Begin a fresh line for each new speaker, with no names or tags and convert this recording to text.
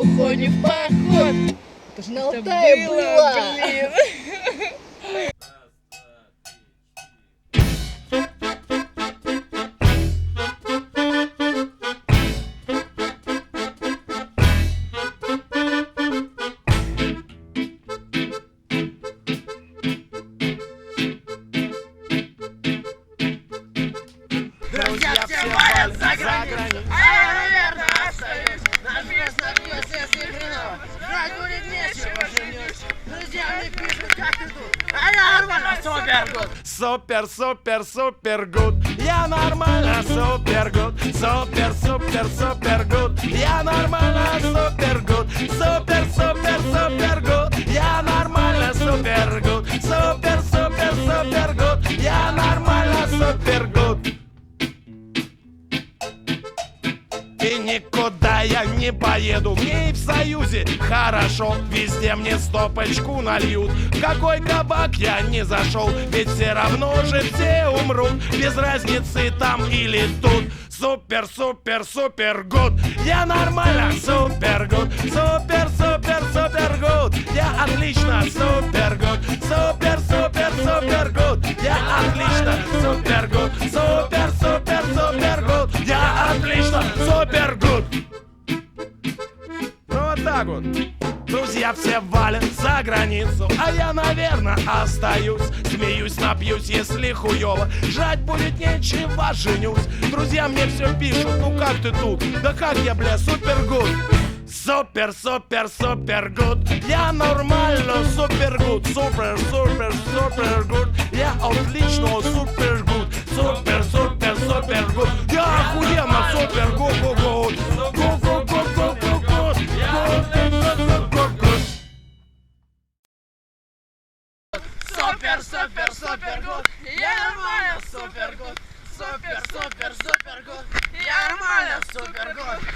уходим в поход.
Это ж на Алтае было,
блин.
Друзья все валят за границу, а я, наверное, остаюсь. Напьюсь, если хреново, жрать будет нечего, женюсь. Друзья мне пишут, как ты тут, а я нормально, супер гуд.
Супер, супер, супер гуд. Я нормально, супер гуд. Супер, супер, супер гуд. Я нормально, супер гуд. Супер, супер, супер гуд. Я нормально, супер гуд. Супер, супер, супер гуд. Я нормально, супер гуд. И никуда я не поеду, мне и в Союзе хорошо. Везде мне стопочку нальют. В какой кабак я не зашел, ведь все равно же все умрут. Без разницы там или тут. Супер, супер, супер гуд. Я нормально, супер гуд. Супер, супер, супер гуд. Я отлично, супер гуд. Супер, супер, супер гуд. Я отлично, супер гуд. Супер, супер, супер гуд. Я отлично, супер гуд. Ну вот так вот. Друзья все валят за границу, а я, наверное, остаюсь. Смеюсь, напьюсь, если хуёво. Жрать будет нечего, женюсь. Друзья мне все пишут, ну как ты тут? Да как я, бля, супер гуд. Супер, супер, супер гуд. Я нормально, супер гуд. Супер, супер, супер гуд. Я отлично, супер гуд. Супер, супер, супер гуд. Я охуенно, супер гуд, гуд, гуд. Гуд, гуд, гуд, гуд, гуд, гуд.
Супер, супер, супер гуд. Я нормально, супер гуд. Супер, супер, супер гуд. Я нормально, супер гуд.